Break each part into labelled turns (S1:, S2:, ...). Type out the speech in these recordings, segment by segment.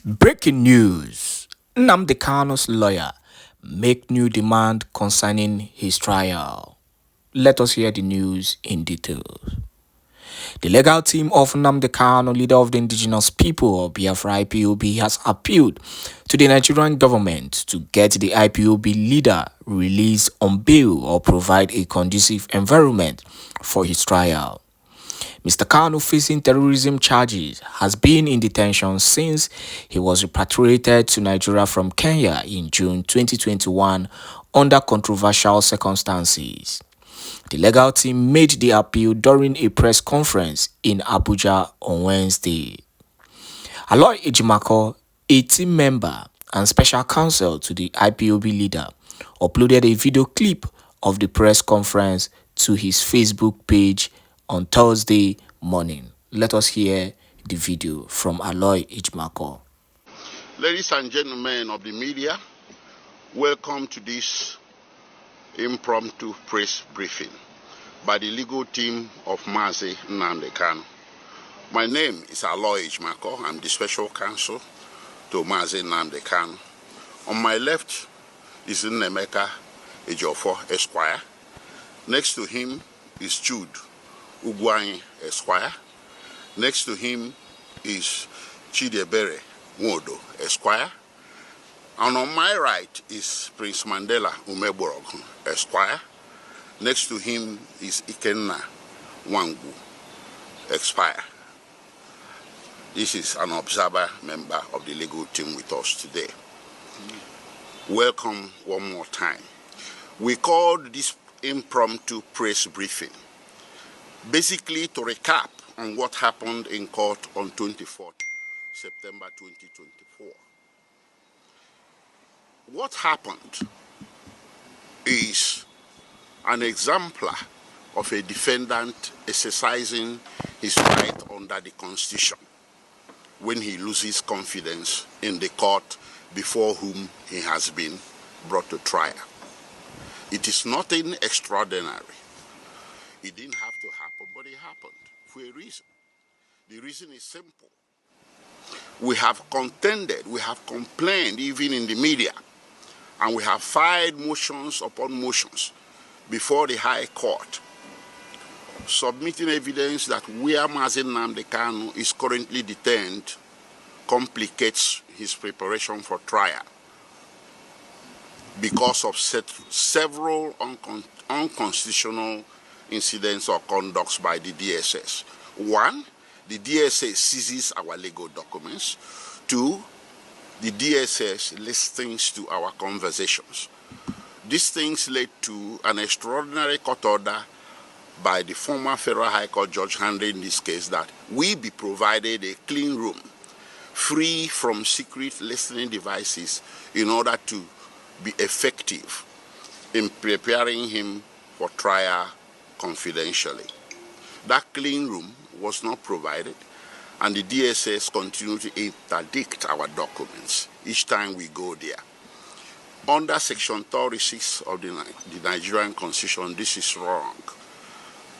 S1: Breaking news. Nnamdi Kanu's lawyer make new demand concerning his trial. Let us hear the news in detail. The legal team of Nnamdi Kanu, leader of the indigenous people of Biafra Ipob, has appealed to the Nigerian government to get the Ipob leader released on bail or provide a conducive environment for his trial. Mr. Kanu, facing terrorism charges, has been in detention since he was repatriated to Nigeria from Kenya in June 2021 under controversial circumstances. The legal team made the appeal during a press conference in Abuja on Wednesday. Aloy Ejimako, a team member and special counsel to the Ipob leader, uploaded a video clip of the press conference to his Facebook page on Thursday morning. Let us hear the video from Aloy Ejimako.
S2: Ladies and gentlemen of the media, welcome to this impromptu press briefing by the legal team of Mazi Nnamdi Kanu. My name is Aloy Ejimako. I'm the special counsel to Mazi Nnamdi Kanu. On my left is Nnemeka Ejiofor Esquire. Next to him is Jude Ugwanyi Esquire. Next to him is Chidiebere Nwodo Esquire. And on my right is Prince Mandela Umeborogu Esquire. Next to him is Ikenna Wangu Esquire. This is an observer member of the legal team with us today. Welcome one more time. We called this impromptu press briefing basically to recap on what happened in court on 24th September 2024. What happened is an exemplar of a defendant exercising his right under the Constitution when he loses confidence in the court before whom he has been brought to trial. It is nothing extraordinary. It didn't have to happen, but it happened for a reason. The reason is simple. We have contended, we have complained even in the media, and we have filed motions upon motions before the High Court, submitting evidence that where Mazi Nnamdi Kanu is currently detained complicates his preparation for trial because of several unconstitutional incidents or conducts by the DSS. One, the DSS seizes our legal documents. Two, the DSS listens to our conversations. These things led to an extraordinary court order by the former Federal High Court judge handling this case that we be provided a clean room free from secret listening devices in order to be effective in preparing him for trial confidentially. That clean room was not provided, and the DSS continued to interdict our documents each time we go there. Under Section 36 of the Nigerian Constitution, this is wrong.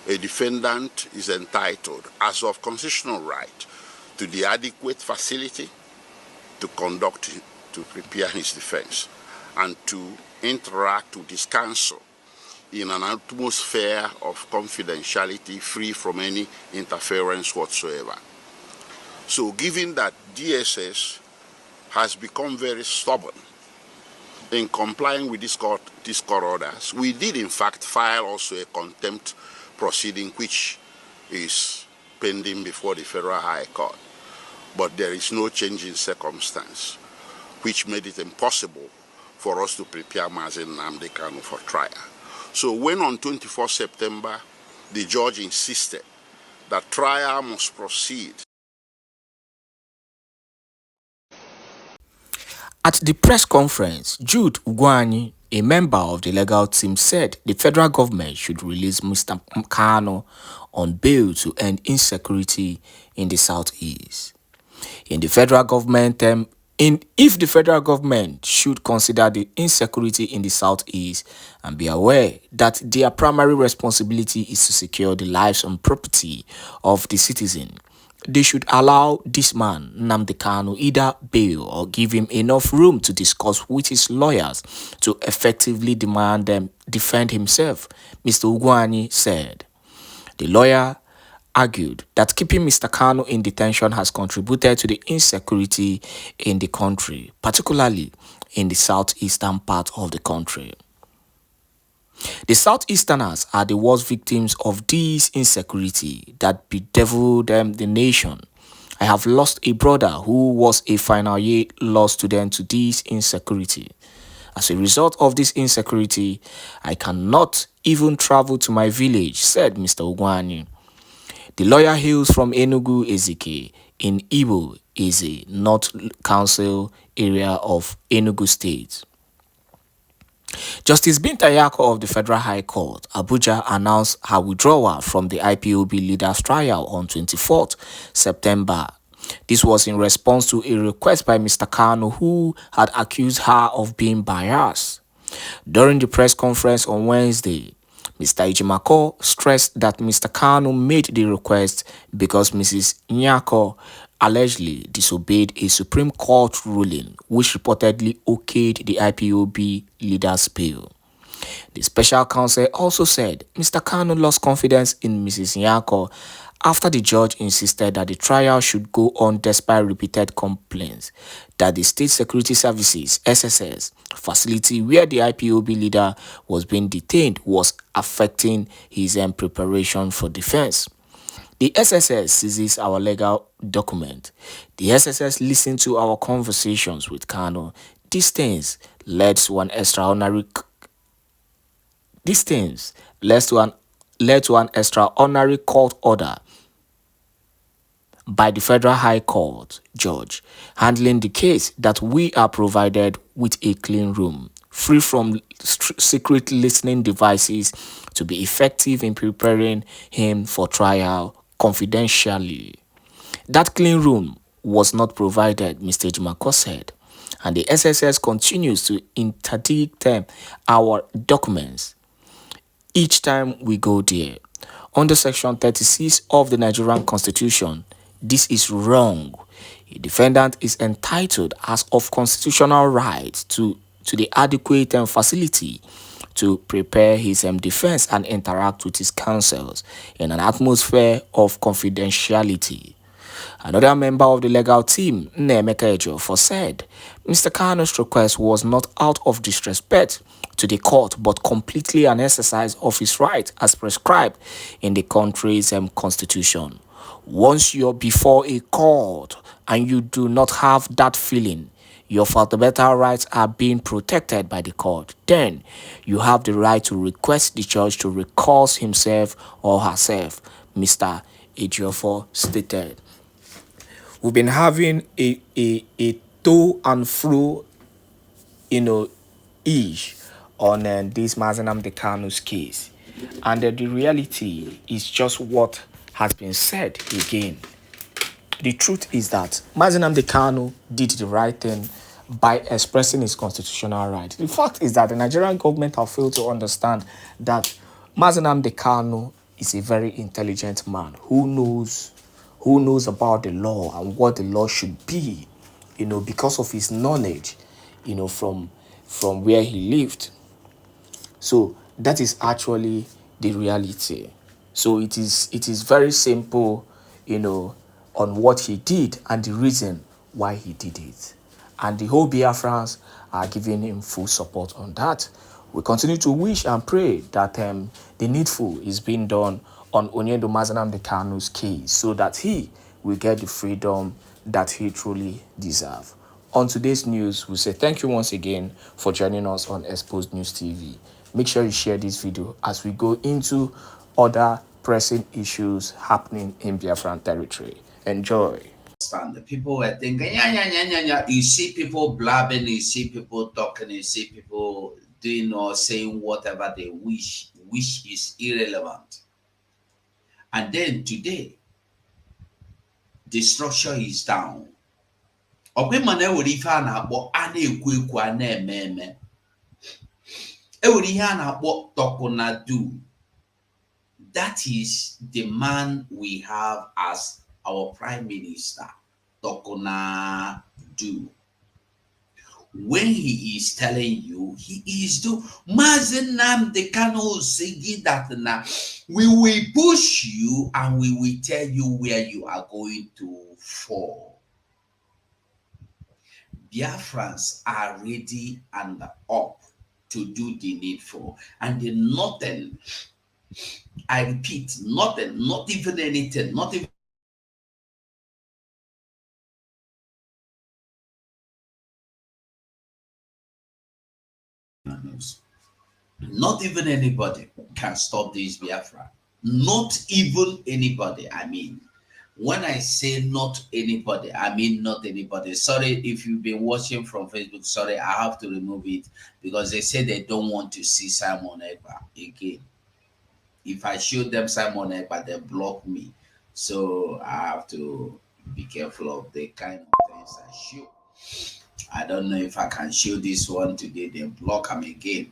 S2: A defendant is entitled, as of constitutional right, to the adequate facility to prepare his defense and to interact with his counsel in an atmosphere of confidentiality free from any interference whatsoever. So given that DSS has become very stubborn in complying with these court orders, we did in fact file also a contempt proceeding which is pending before the Federal High Court. But there is no change in circumstance which made it impossible for us to prepare Mazi Nnamdi Kanu for trial. So when on 24 September, the judge insisted that trial must proceed.
S1: At the press conference, Jude Ugwanyi, a member of the legal team, said the federal government should release Mr. Kanu on bail to end insecurity in the southeast. If the federal government should consider the insecurity in the southeast and be aware that their primary responsibility is to secure the lives and property of the citizen, they should allow this man, Nnamdi Kanu, either bail or give him enough room to discuss with his lawyers to effectively defend himself, Mr. Ugwani said. The lawyer argued that keeping Mr. Kanu in detention has contributed to the insecurity in the country, particularly in the southeastern part of the country. The Southeasterners are the worst victims of this insecurity that bedeviled the nation. I have lost a brother who was a final year law student to this insecurity. As a result of this insecurity, I cannot even travel to my village, said Mr. Ugwani. The lawyer hails from Enugu Ezike in Ibo Eze, North Council area of Enugu State. Justice Binta Yako of the Federal High Court, Abuja, announced her withdrawal from the IPOB leaders trial on 24th September. This was in response to a request by Mr. Kanu, who had accused her of being biased. During the press conference on Wednesday, Mr. Ejimako stressed that Mr. Kanu made the request because Mrs. Nyako allegedly disobeyed a Supreme Court ruling which reportedly okayed the IPOB leader's bail. The special counsel also said Mr. Kanu lost confidence in Mrs. Nyako after the judge insisted that the trial should go on despite repeated complaints that the State Security Services (SSS) facility where the IPOB leader was being detained was affecting his preparation for defense. The SSS seizes our legal document. The SSS listened to our conversations with Kanu. These things led to an extraordinary these things led to an extraordinary court order by the Federal High Court judge handling the case that we are provided with a clean room, free from secret listening devices to be effective in preparing him for trial confidentially. That clean room was not provided, Mr. Jimako said, and the SSS continues to interdict our documents each time we go there. Under Section 36 of the Nigerian Constitution, this is wrong. A defendant is entitled as of constitutional right to the adequate facility to prepare his defense and interact with his counsels in an atmosphere of confidentiality. Another member of the legal team, Nnemeka Ejiofor, said Mr. Kanu's request was not out of disrespect to the court but completely an exercise of his right as prescribed in the country's constitution. Once you're before a court and you do not have that feeling, your fundamental rights are being protected by the court, then you have the right to request the judge to recuse himself or herself, Mr. Ejiofor stated. We've been having a to and fro, ish on this Nnamdi Kanu's case. And the reality is just what has been said again. The truth is that Nnamdi Kanu did the right thing by expressing his constitutional right. The fact is that the Nigerian government have failed to understand that Nnamdi Kanu is a very intelligent man who knows about the law and what the law should be, because of his knowledge, from where he lived. So that is actually the reality. So it is very simple, on what he did and the reason why he did it. And the whole Biafrans are giving him full support on that. We continue to wish and pray that the needful is being done on Onyendo Nnamdi Kanu's case so that he will get the freedom that he truly deserves. On today's news, we say thank you once again for joining us on Exposed News TV. Make sure you share this video as we go into other pressing issues happening in Biafran territory. Enjoy.
S3: The people were thinking, yeah, yeah, yeah, yeah, yeah. You see people blabbing, you see people talking, you see people doing or saying whatever they wish, which is irrelevant. And then today, the structure is down. Opemane wurifa na akpọ a na-ekwu ekwu a na-eme eme. Ewuri ihe a na-akpọ Tokunadu. That is the man we have as our Prime Minister, Tokona, do? When he is telling you, he is do Mazen Nnamdi Kanu singing that now we will push you and we will tell you where you are going to fall. Biafrans are ready and up to do the needful, and the nothing, I repeat, nothing, not even anything, not even not even anybody can stop this Biafra. Not even anybody. I mean, when I say not anybody, I mean not anybody. Sorry if you've been watching from Facebook. Sorry, I have to remove it because they say they don't want to see Simon Ekpa again. If I show them Simon Ekpa, they block me. So I have to be careful of the kind of things I show. I don't know if I can show this one today. They block him again.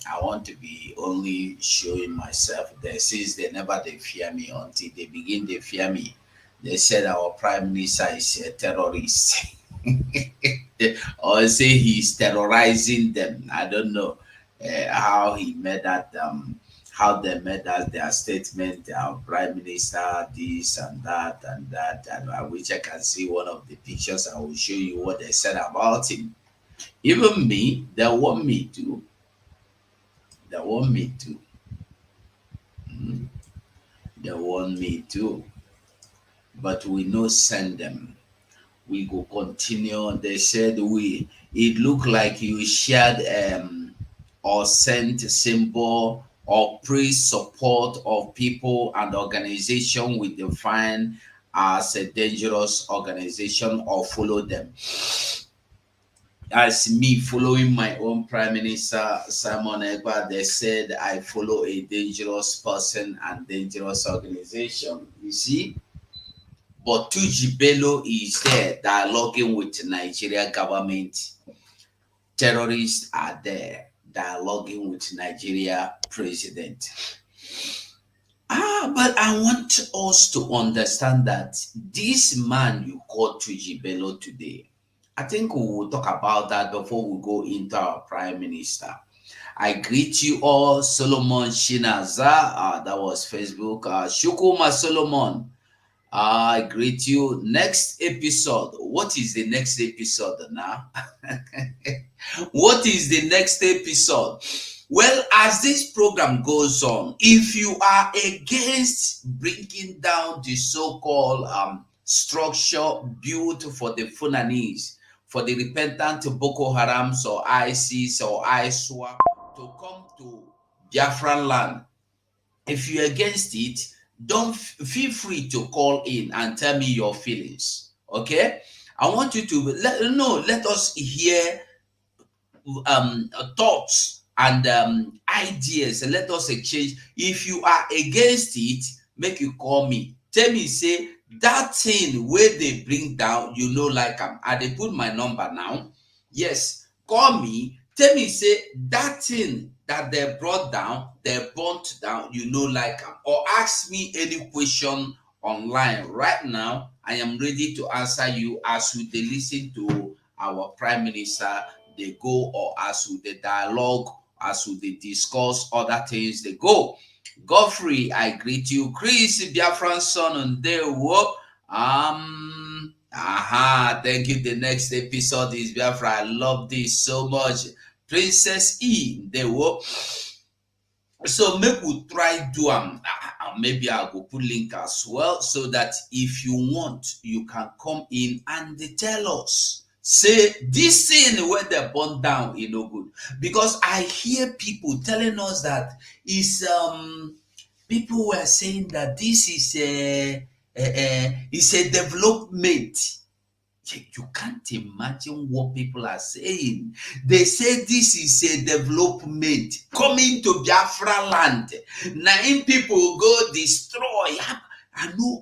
S3: I want to be only showing myself there since they never they fear me until they begin they fear me. They said our prime minister is a terrorist. Or say he's terrorizing them. I don't know how he made that how they made that their statement, our prime minister, this and that and that. And I wish I can see one of the pictures. I will show you what they said about him. Even me, they want me to. They want me to. They want me to. But we no send them. We go continue. They said it looked like you shared or sent symbol or praise support of people and organization we define as a dangerous organization or follow them. As me following my own Prime Minister Simon Ekpa, they said I follow a dangerous person and dangerous organization. You see? But Tuji Bello is there dialoguing with the Nigeria government. Terrorists are there dialoguing with Nigeria president. But I want us to understand that this man you call Tuji Bello today, I think we will talk about that before we go into our Prime Minister. I greet you all, Solomon Shinaza. That was Facebook. Shukuma Solomon. I greet you. Next episode. What is the next episode now? What is the next episode? Well, as this program goes on, if you are against bringing down the so-called structure built for the Fulanese, for the repentant Boko Harams or ISIS or ISWA to come to Biafran land, if you're against it, don't feel free to call in and tell me your feelings. Okay, I want you to let us hear thoughts and ideas, and let us exchange. If you are against it, make you call me, tell me say that thing where they bring down, you know, like I they put my number now. Yes, call me, tell me say that thing that they brought down, they burnt down, you know, like or ask me any question online right now. I am ready to answer you as we dey listen to our prime minister they go, or as with the dialogue, as with the discuss other things they go. Godfrey, I greet you. Chris, Biafran son, and they work. Thank you. The next episode is Biafra. I love this so much. Princess E, they work. So maybe we try do maybe I'll go put link as well, so that if you want, you can come in and they tell us. Say this thing when they burn down, you know, good. Because I hear people telling us that is people were saying that this is a development. You can't imagine what people are saying. They say this is a development coming to Biafra land. Nine people go destroy. I know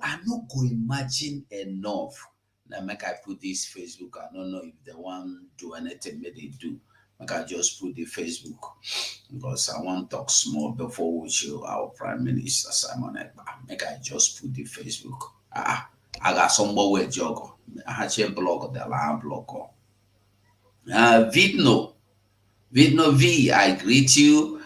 S3: go imagine enough. Now make I put this Facebook. I don't know if they want do anything, but they do. Make I just put the Facebook because I want to talk small before we show our Prime Minister Simon Ekpa. Make I just put the Facebook. Ah, I got somebody with Jogo. I had to block the line block. Vidno. Vidno V, I greet you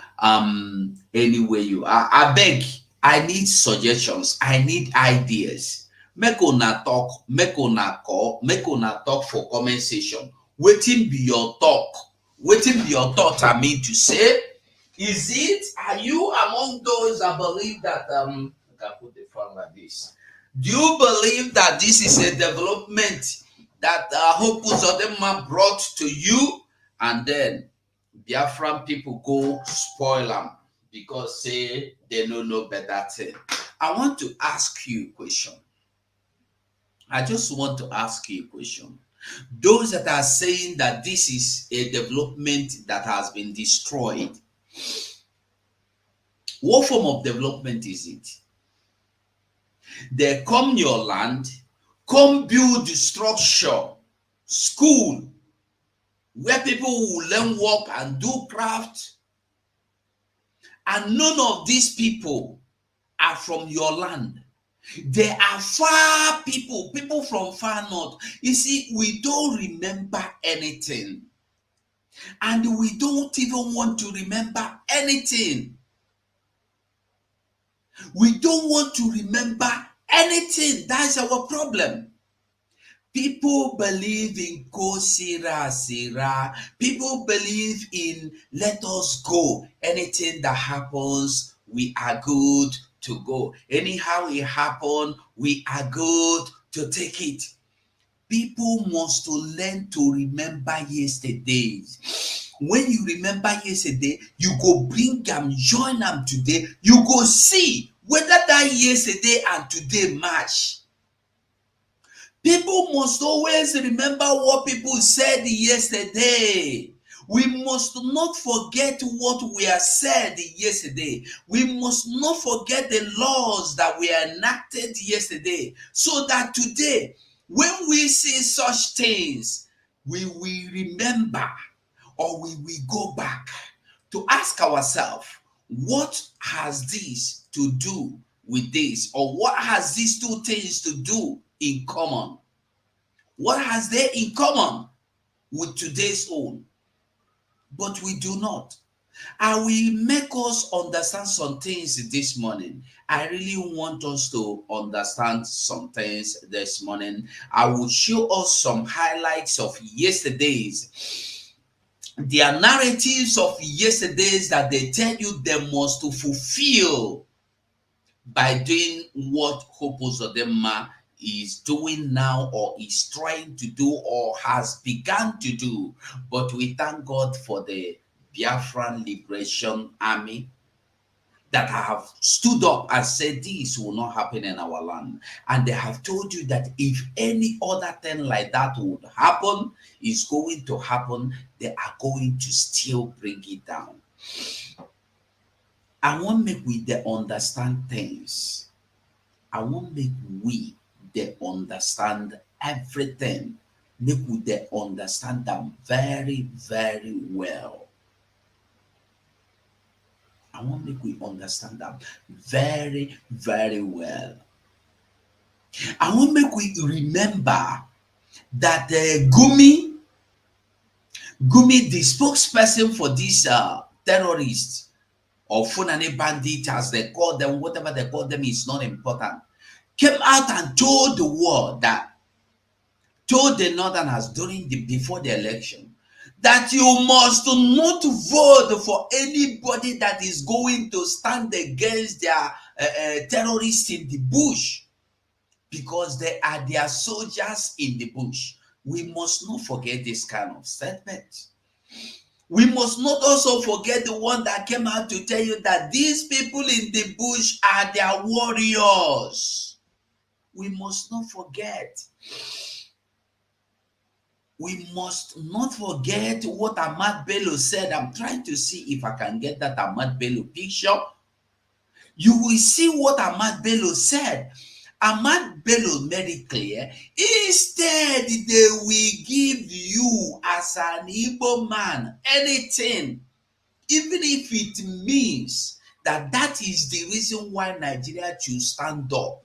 S3: anywhere you are. I beg, I need suggestions, I need ideas. Make una talk, make una call, make una talk for comment section. Waiting be your talk. Waiting be your thought I mean to say. Is it, are you among those that believe that I can put the phone like this? Do you believe that this is a development that Hope Uzodinma brought to you, and then Biafran people go spoil them because say they don't know better thing? I want to ask you a question. I just want to ask you a question. Those that are saying that this is a development that has been destroyed, what form of development is it? They come your land, come build structure, school, where people will learn work and do craft, and none of these people are from your land. They are far people, people from far north. You see, we don't remember anything, and we don't even want to remember anything. We don't want to remember anything. That's our problem. People believe in Ko Sira Sira. People believe in let us go. Anything that happens, we are good to go. Anyhow it happen, we are good to take it. People must to learn to remember yesterdays. When you remember yesterday, you go bring them, join them today. You go see whether that yesterday and today match. People must always remember what people said yesterday. We must not forget what we have said yesterday. We must not forget the laws that we enacted yesterday, so that today, when we see such things, we will remember, or we will go back to ask ourselves, what has this to do with this? Or what has these two things to do in common? What has they in common with today's own? But we do not. I will make us understand some things this morning. I really want us to understand some things this morning. I will show us some highlights of yesterday's, their narratives of yesterday's that they tell you they must to fulfill by doing what Hope Uzodinma is doing now, or is trying to do, or has begun to do. But we thank God for the Biafran Liberation Army that have stood up and said this will not happen in our land. And they have told you that if any other thing like that would happen, is going to happen, they are going to still bring it down. I want make we they understand things. I want make we they understand everything. Make we they understand them very, very well. I want make we understand them very, very well. I want make we remember that Gumi, the spokesperson for these terrorists, or Funani bandits, as they call them, whatever they call them is not important, came out and told the world that, told the Northerners before the election, that you must not vote for anybody that is going to stand against their terrorists in the bush, because they are their soldiers in the bush. We must not forget this kind of statement. We must not also forget the one that came out to tell you that these people in the bush are their warriors. We must not forget. We must not forget what Ahmad Bello said. I'm trying to see if I can get that Ahmad Bello picture. You will see what Ahmad Bello said. Ahmad Bello made it clear. Instead, they will give you, as an Igbo man, anything, even if it means that is the reason why Nigeria should stand up.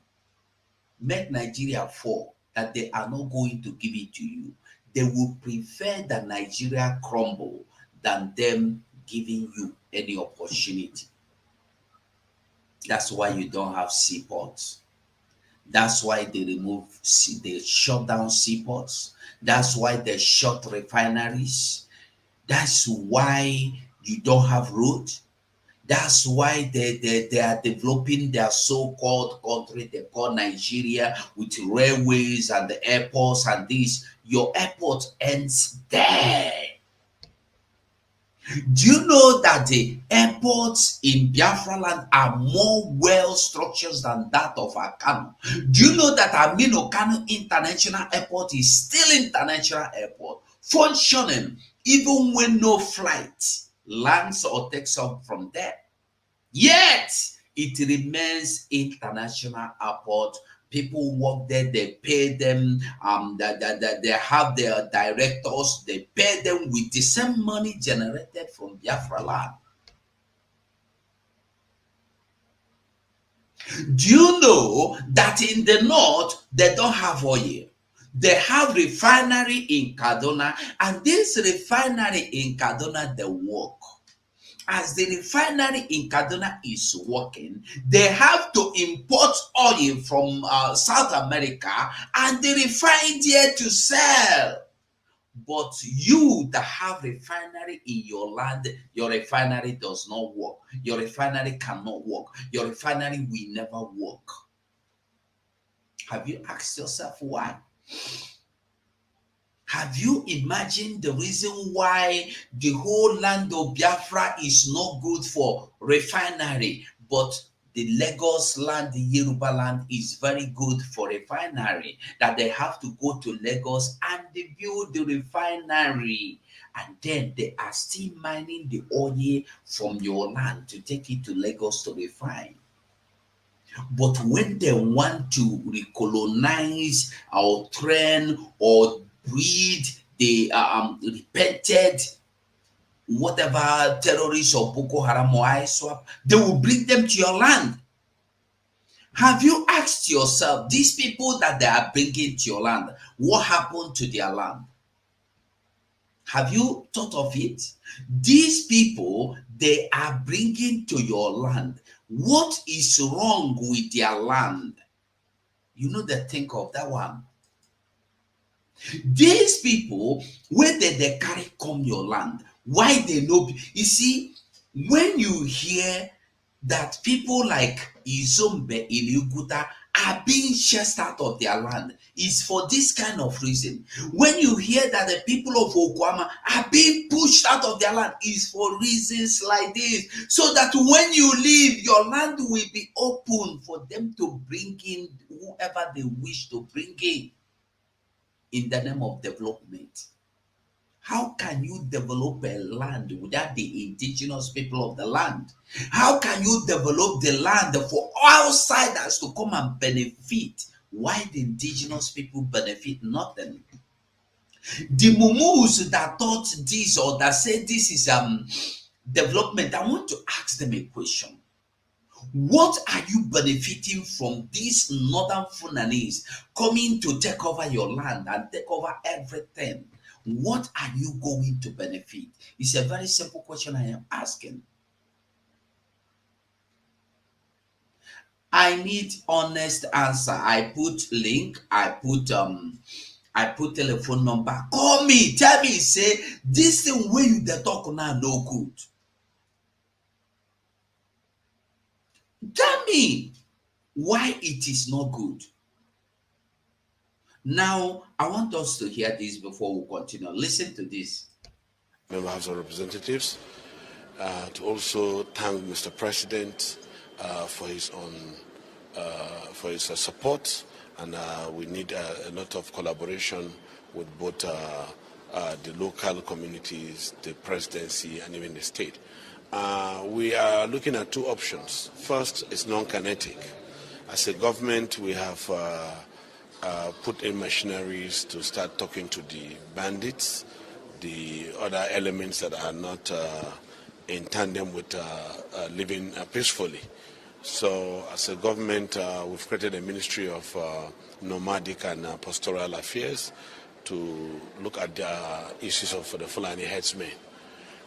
S3: make Nigeria fall, that they are not going to give it to you. They will prefer that Nigeria crumble than them giving you any opportunity. That's why you don't have seaports. That's why they shut down seaports. That's why they shut refineries. That's why you don't have roads. That's why they are developing their so-called country they call Nigeria with railways and the airports and this. Your airport ends there. Do you know that the airports in Biafra land are more well structured than that of Kanu? Do you know that Kanu International Airport is still international airport, functioning even when no flight lands or takes off from there? Yet it remains international airport. People work there, they pay them, they have their directors, they pay them with the same money generated from Biafra land. Do you know that in the north they don't have oil? They have refinery in Kaduna, and this refinery in Kaduna they work. As the refinery in Kaduna is working, they have to import oil from South America and they refine there to sell. But you that have refinery in your land, your refinery does not work. Your refinery cannot work. Your refinery will never work. Have you asked yourself why? Have you imagined the reason why the whole land of Biafra is not good for refinery, but the Lagos land, the Yoruba land is very good for refinery? That they have to go to Lagos and they build the refinery, and then they are still mining the oil from your land to take it to Lagos to refine. But when they want to recolonize or train or breed the repented whatever terrorists or Boko Haram or ISWAP, they will bring them to your land. Have you asked yourself, these people that they are bringing to your land, what happened to their land? Have you thought of it? These people they are bringing to your land, what is wrong with their land? You know the think of that one. These people, where they carry come your land, why they know? You see, when you hear that people like Izombe in Uguta are being chased out of their land, is for this kind of reason. When you hear that the people of Okwama are being pushed out of their land, is for reasons like this. So that when you leave, your land will be open for them to bring in whoever they wish to bring in the name of development. How can you develop a land without the indigenous people of the land? How can you develop the land for outsiders to come and benefit? Why the indigenous people benefit nothing? The mumus that thought this or that said this is development, I want to ask them a question. What are you benefiting from these northern Funanis coming to take over your land and take over everything? What are you going to benefit? It's a very simple question I am asking. I need honest answer. I put link, I put telephone number. Call me, tell me, say this thing where you dey talk now no good. Tell me why it is not good. Now, I want us to hear this before we continue. Listen to this.
S4: Member House of Representatives, to also thank Mr. President for his support, and we need a lot of collaboration with both the local communities, the presidency, and even the state. We are looking at two options. First is non-kinetic. As a government, we have put in machineries to start talking to the bandits, the other elements that are not in tandem with living peacefully. So as a government, we've created a Ministry of Nomadic and Pastoral Affairs to look at the issues of the Fulani headsmen.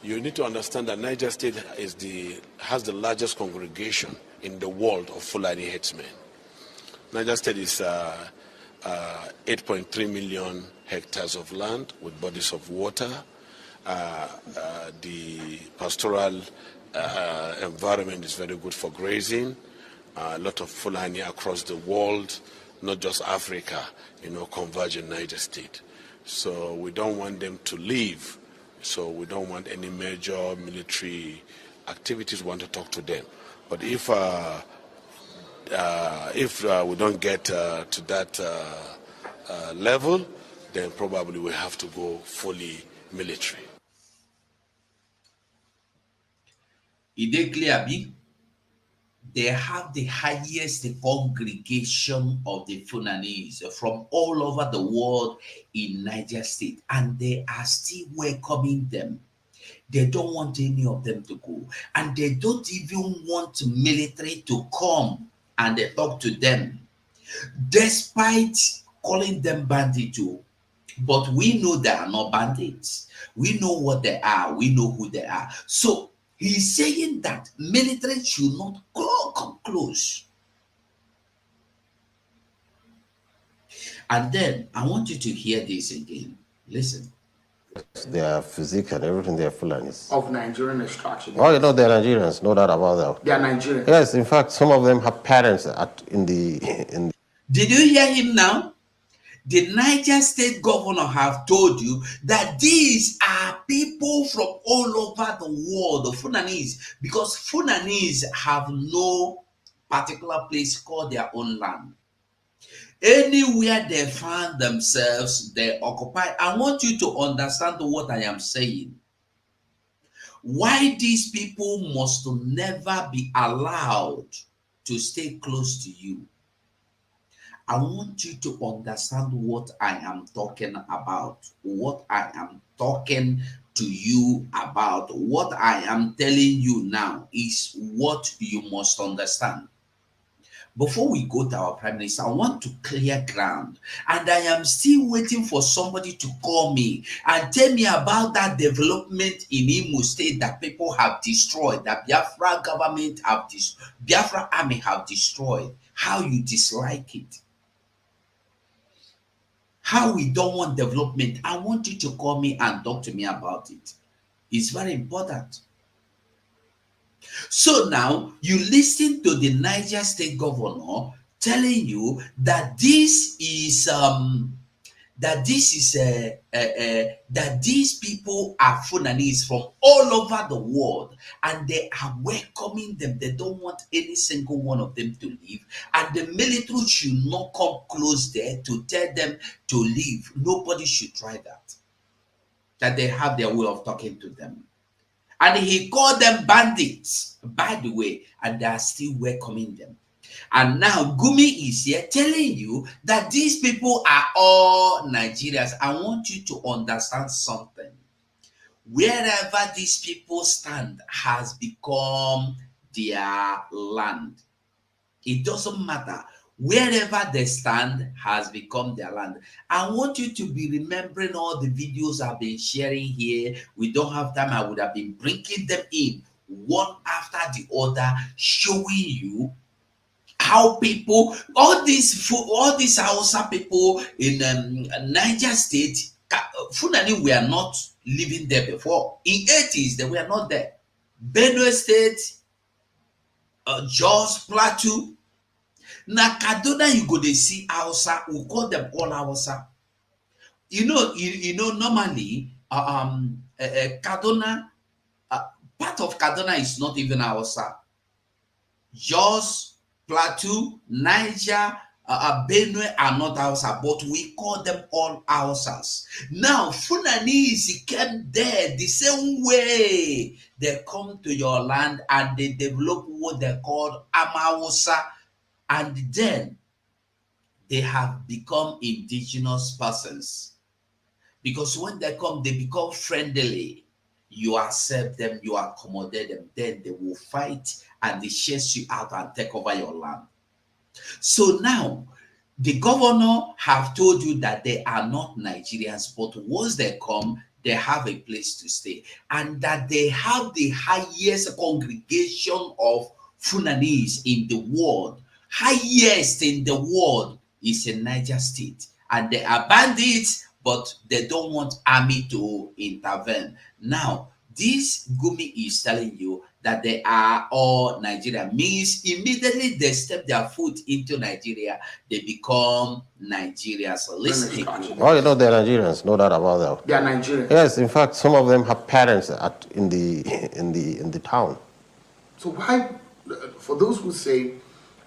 S4: You need to understand that Niger State has the largest congregation in the world of Fulani headsmen. Niger State is 8.3 million hectares of land with bodies of water. The pastoral environment is very good for grazing. A lot of Fulani across the world, not just Africa, converge in Niger State. So we don't want them to leave. So we don't want any major military activities. We want to talk to them. But if we don't get to that level, then probably we have to go fully military.
S3: Is it clear, B? They have the highest congregation of the Fulanese from all over the world in Niger State, and they are still welcoming them. They don't want any of them to go, and they don't even want military to come and they talk to them, despite calling them bandits too. But we know they are not bandits. We know what they are. We know who they are. So he's saying that military should not come close. And then I want you to hear this again. Listen.
S5: Their physique and everything, they're Fulanis.
S1: Of Nigerian extraction.
S5: Oh, they're Nigerians, no doubt about that.
S1: They are Nigerians.
S5: Yes, in fact, some of them have parents in the.
S3: Did you hear him now? The Niger State governor have told you that these are people from all over the world, the Fulanese, because Fulanese have no particular place called their own land. Anywhere they find themselves, they occupy. I want you to understand what I am saying. Why these people must never be allowed to stay close to you. I want you to understand what I am talking about, what I am talking to you about. What I am telling you now is what you must understand. Before we go to our Prime Minister, I want to clear ground. And I am still waiting for somebody to call me and tell me about that development in Imo State that people have destroyed, that Biafra government Biafra army have destroyed. How you dislike it. How we don't want development. I want you to call me and talk to me about it. It's very important. So now you listen to the Niger State governor telling you that this is that these people are Fulanese from all over the world, and they are welcoming them. They don't want any single one of them to leave, and the military should not come close there to tell them to leave. Nobody should try that. That they have their way of talking to them. And he called them bandits, by the way, and they are still welcoming them. And now Gumi is here telling you that these people are all Nigerians. I want you to understand something. Wherever these people stand has become their land. It doesn't matter. Wherever they stand has become their land. I want you to be remembering all the videos I've been sharing here. We don't have time. I would have been bringing them in one after the other, showing you how people, all these Hausa people in Niger State, Fulani were not living there before. In 80s, they were not there. Benue State, Jos, Plateau. Now, Kaduna, you go to see Hausa, we call them all Hausa. You know, normally, Kaduna, part of Kaduna is not even Hausa. Jos, Plateau, Niger, Benue are not Hausa, but we call them all Hausas. Now, Fulanese came there the same way. They come to your land and they develop what they call Amawusa. And then they have become indigenous persons. Because when they come, they become friendly. you accept them, you accommodate them, then they will fight and they chase you out and take over your land. So now, the governor have told you that they are not Nigerians, but once they come, they have a place to stay, and that they have the highest congregation of Fulanese in the world. Highest in the world is in Niger State, and they are bandits, but they don't want army to intervene. Now, this Gumi is telling you that they are all Nigeria, means immediately they step their foot into Nigeria, they become Nigerians. So listen to Gumi.
S5: Oh, you know they're Nigerians, no doubt about that.
S6: They are Nigerians.
S5: Yes, in fact, some of them have parents in the town.
S6: So why, for those who say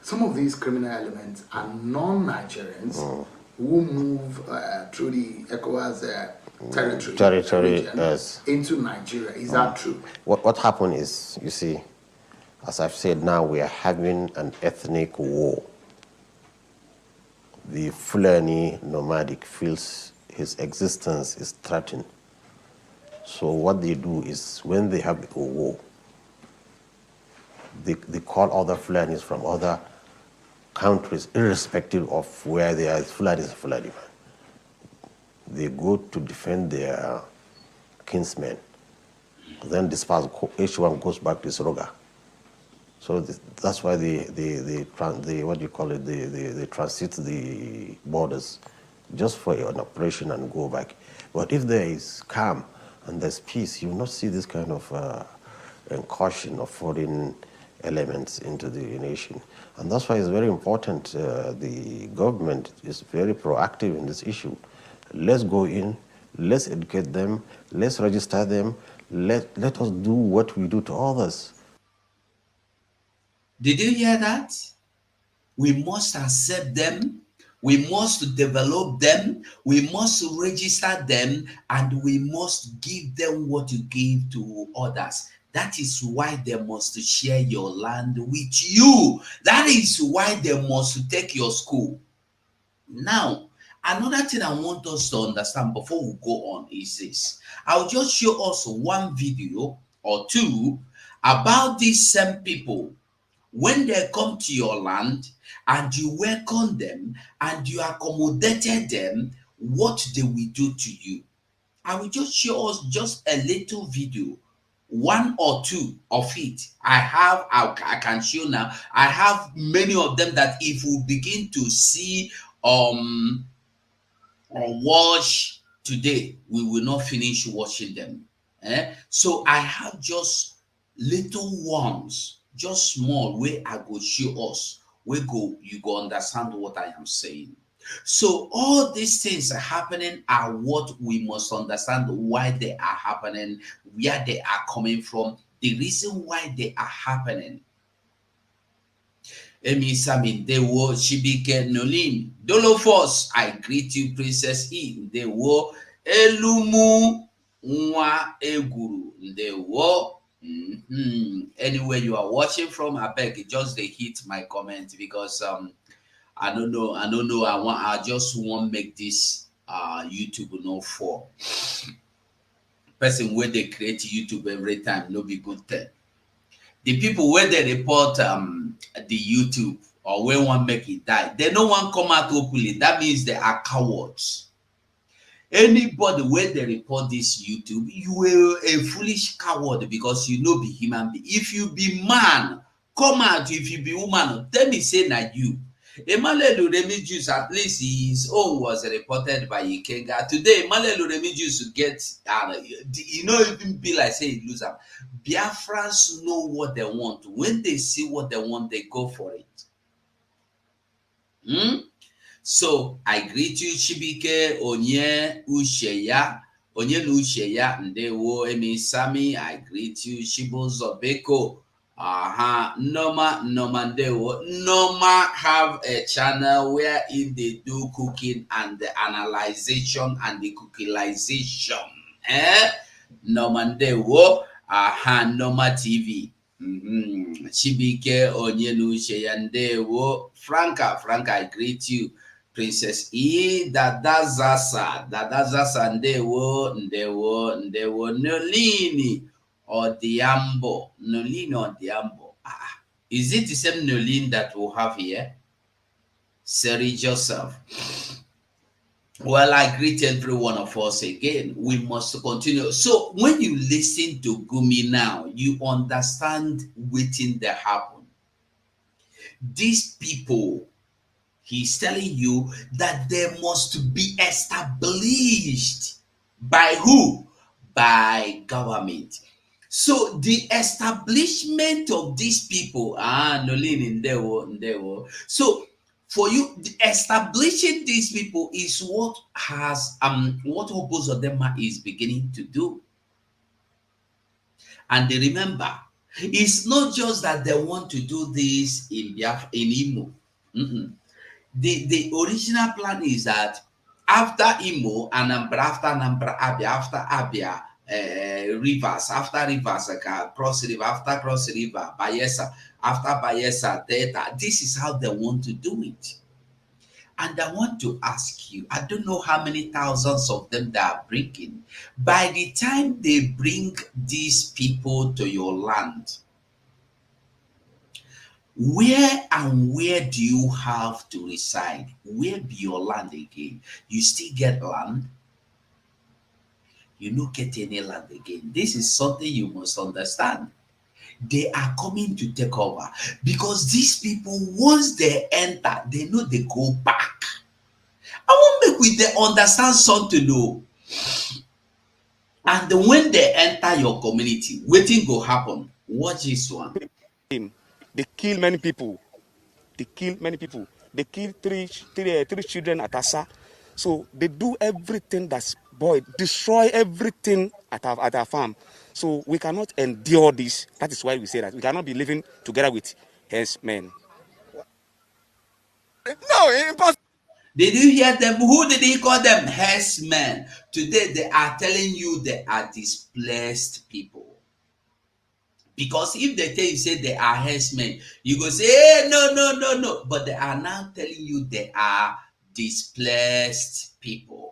S6: some of these criminal elements are non-Nigerians who move through the ECOWAS territory region,
S5: yes,
S6: into Nigeria, is that true?
S5: What happened is, you see, as I've said, now we are having an ethnic war. The Fulani nomadic feels his existence is threatened. So what they do is, when they have a war, they call other Fulanis from other countries, irrespective of where they are. Fulani is Fulani man. They go to defend their kinsmen. Then disperse, each one goes back to his roga. So that's why they what do you call it? They transit the borders just for an operation and go back. But if there is calm and there's peace, you will not see this kind of incursion of foreign elements into the nation. And that's why it's very important. The government is very proactive in this issue. Let's go in, let's educate them, let's register them, let us do what we do to others.
S3: Did you hear that? We must accept them, we must develop them, we must register them, and we must give them what you give to others. That is why they must share your land with you. That is why they must take your school. Now, another thing I want us to understand before we go on is this. I'll just show us one video or two about these same people. When they come to your land and you welcome them and you accommodated them, what they will do to you. I will just show us just a little video, one or two of it. I can show now. I have many of them that if we begin to see or watch today, we will not finish watching them. So I have just little ones, just small, where I go show us, you go understand what I am saying. So all these things are happening are what we must understand why they are happening, where they are coming from, the reason why they are happening. Emi Sami, they were Shibike Nolin. Dolofos, I greet you, Princess E. They were Elumu Nwa Eguru. They were anywhere you are watching from, I beg just they hit my comment because I don't know. I just want to make this YouTube for person where they create YouTube every time, no be good thing. The people where they report the YouTube or where one make it die, they no one come out openly. That means they are cowards. Anybody where they report this YouTube, you are a foolish coward because you know be human being. If you be man, come out. If you be woman, tell me say na you. Emmanuel Uremi Juice, at least his own was reported by Ikenga. Today, Emmanuel Uremi Juice get, even be like say he lose am. Biafrans know what they want. When they see what they want, they go for it. So I greet you, Chibike, Onye Usheya, Ndewo Emi Sami. I greet you, Shibo Zobeko. Noma Ndewo. Noma have a channel where if they do cooking and the analyzation and the cookilization. Noma Ndewo. Noma TV. Chibike Onye Usheya Ndewo. Franca, I greet you. Princess E, Dada Zasa, Ndewo, Nolini, Odiambo. Is it the same Nolini that we have here? Seri Joseph. Well, I greet every one of us again. We must continue. So when you listen to Gumi now, you understand waiting that happen. These people, he's telling you that they must be established by who? By government. So the establishment of these people, Nolin Ndewo. So for you, establishing these people is what Obozodema is beginning to do. And they remember, it's not just that they want to do this in Imo. The original plan is that after Imo, after Abia, rivers, after rivers, Cross River, after Cross River, Bayelsa, after Bayelsa, Delta. This is how they want to do it. And I want to ask you, I don't know how many thousands of them they are bringing. By the time they bring these people to your land, where do you have to reside? Where be your land again? You still get land? You don't get any land again. This is something you must understand. They are coming to take over because these people, once they enter, they know they go back. I want make we they understand something though. And when they enter your community, waiting go happen. Watch this one.
S7: They kill many people. They kill three children at Asa. So they do everything destroy everything at our farm. So we cannot endure this. That is why we say that we cannot be living together with herdsmen.
S3: No, impossible. Did you hear them? Who did he call them? Herdsmen. Today they are telling you they are displaced people. Because if they tell you, say they are herdsmen, you go say, hey, no. But they are now telling you they are displaced people.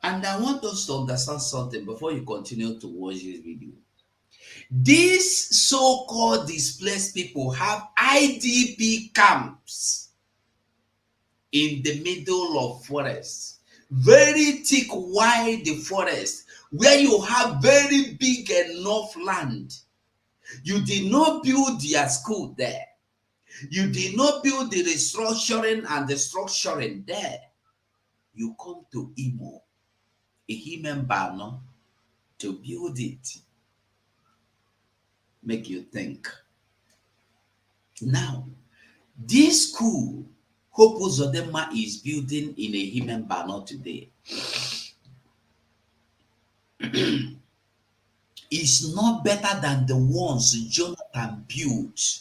S3: And I want us to understand something before you continue to watch this video. These so-called displaced people have IDP camps in the middle of forest, very thick, wide forest, where you have very big enough land. You did not build their school there. You did not build the restructuring and the structuring there. You come to Imo, Ehimembano, to build it. Make you think. Now, this school, Hope Uzodinma is building in Ehimembano today, is not better than the ones Jonathan built.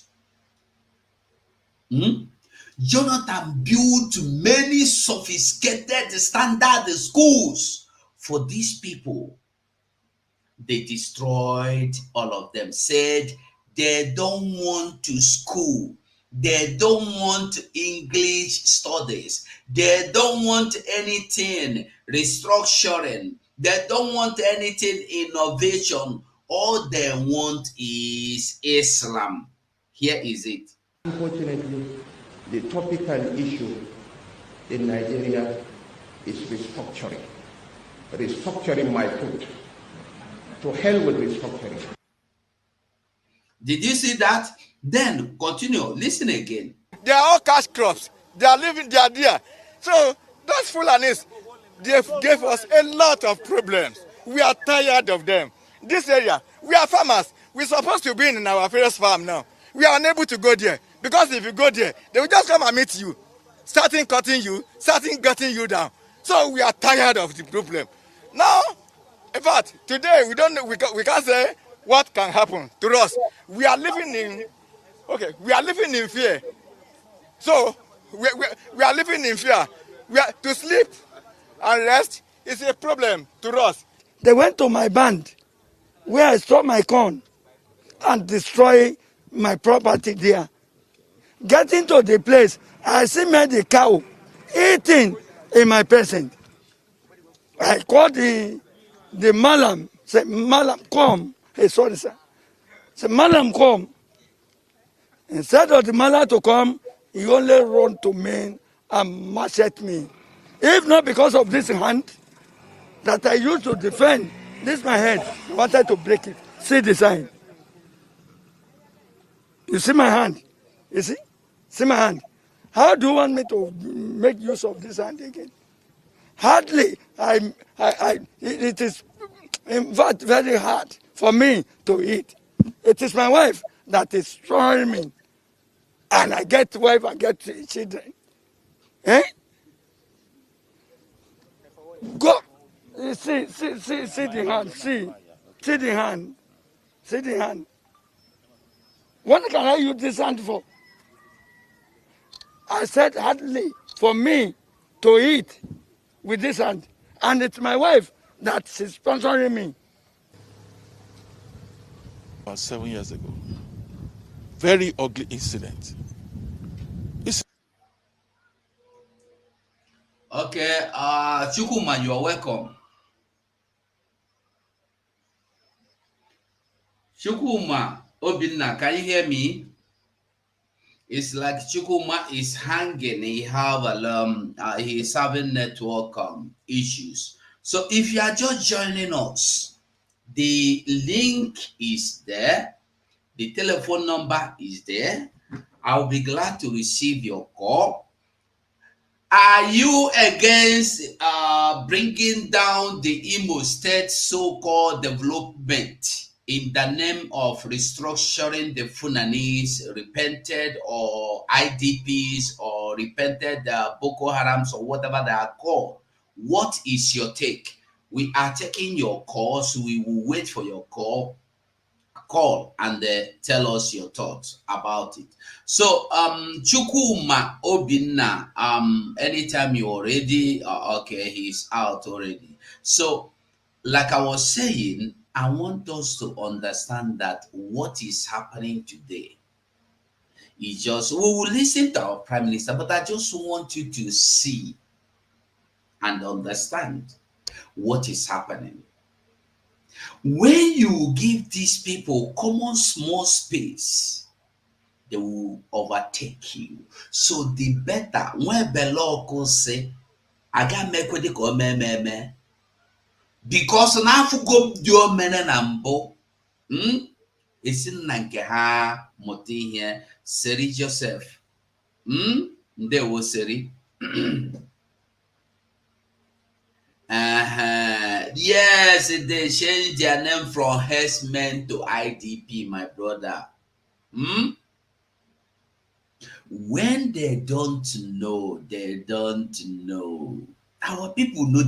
S3: Jonathan built many sophisticated standard schools for these people. They destroyed all of them, said they don't want to school. They don't want English studies. They don't want anything restructuring. They don't want anything innovation. All they want is Islam. Here is it.
S8: Unfortunately, the topical issue in Nigeria is restructuring. Restructuring my foot. To hell with restructuring.
S3: Did you see that? Then continue. Listen again.
S7: They are all cash crops. They are living, they are there. So those Fulanis, they gave us a lot of problems. We are tired of them. This area, we are farmers. We're supposed to be in our various farm now. We are unable to go there. Because if you go there, they will just come and meet you. Starting cutting you, starting cutting you down. So we are tired of the problem. Now, in fact, today we don't know, we can't say what can happen to us. We are living in fear. So we are living in fear. To sleep and rest is a problem to us.
S9: They went to my band where I store my corn and destroy my property there. Getting to the place, I see the cow eating in my presence. I called the malam, say, malam, come. Hey, sorry, sir. Say, malam, come. Instead of the malam to come, he only run to me and machete me. If not because of this hand that I used to defend, this my head, I wanted to break it. See the sign. You see my hand? You see? See my hand? How do you want me to make use of this hand again? Hardly. It is, in fact, very hard for me to eat. It is my wife that is throwing me. And I get wife, I get children. Eh? Go. See the hand. See the hand. See the hand. What can I use this hand for? I said hardly for me to eat with this hand. And it's my wife that is sponsoring me.
S10: About 7 years ago. Very ugly incident.
S3: Okay, Chukuma, you are welcome. Chukuma, Obinna, can you hear me? It's like Chukuma is hanging. He's having network issues. So if you are just joining us, the link is there. The telephone number is there. I'll be glad to receive your call. Are you against bringing down the Imo State so-called development in the name of restructuring the Funanis, repented or IDPs or repented Boko Harams or whatever they are called? What is your take? We are taking your call, so we will wait for your call and tell us your thoughts about it. So Chukuma Obinna, anytime you already okay, he's out already. So like I was saying, I want us to understand that what is happening today is just, we will listen to our prime minister, but I just want you to see and understand what is happening. When you give these people common small space, they will overtake you. So the better, when Beloko say, I got make with the because now for go do mene nambo, it's in Nankeha Moti here, Seri Joseph. They will Seri. Yes, they changed their name from herdsmen to IDP, my brother. When they don't know, they don't know. Our people know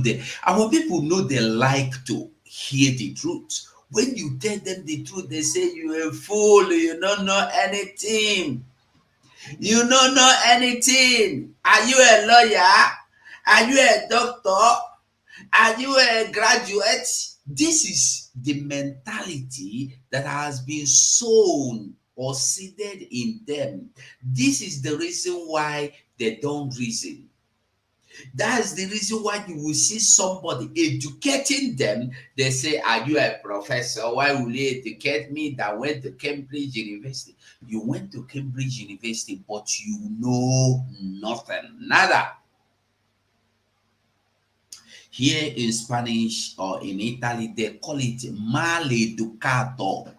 S3: they like to hear the truth. When you tell them the truth, they say you're a fool, you don't know anything. You don't know anything. Are you a lawyer? Are you a doctor? Are you a graduate? This is the mentality that has been sown or seeded in them. This is the reason why they don't reason. That's the reason why you will see somebody educating them. They say, are you a professor? Why will you educate me that went to Cambridge University? You went to Cambridge University, but you know nothing. Nada. Here in Spanish or in Italy, they call it maleducato.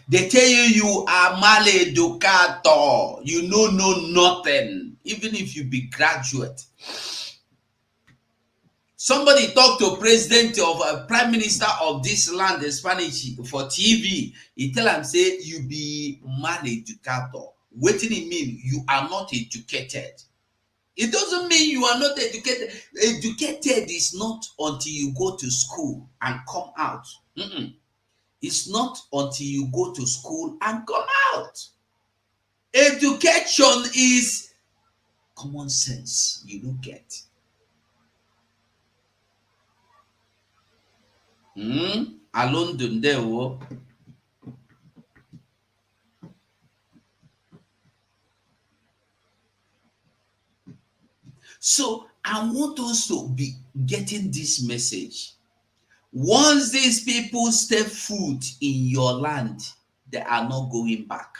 S3: They tell you are maleducato. You know nothing, even if you be graduate. Somebody talk to president of a prime minister of this land in Spanish for TV. He tell him say you be maleducato. What do it mean? You are not educated. It doesn't mean you are not educated. Educated is not until you go to school and come out. It's not until you go to school and come out. Education is common sense. You don't get. Alondundewo. So I want us to be getting this message. Once these people step foot in your land, they are not going back.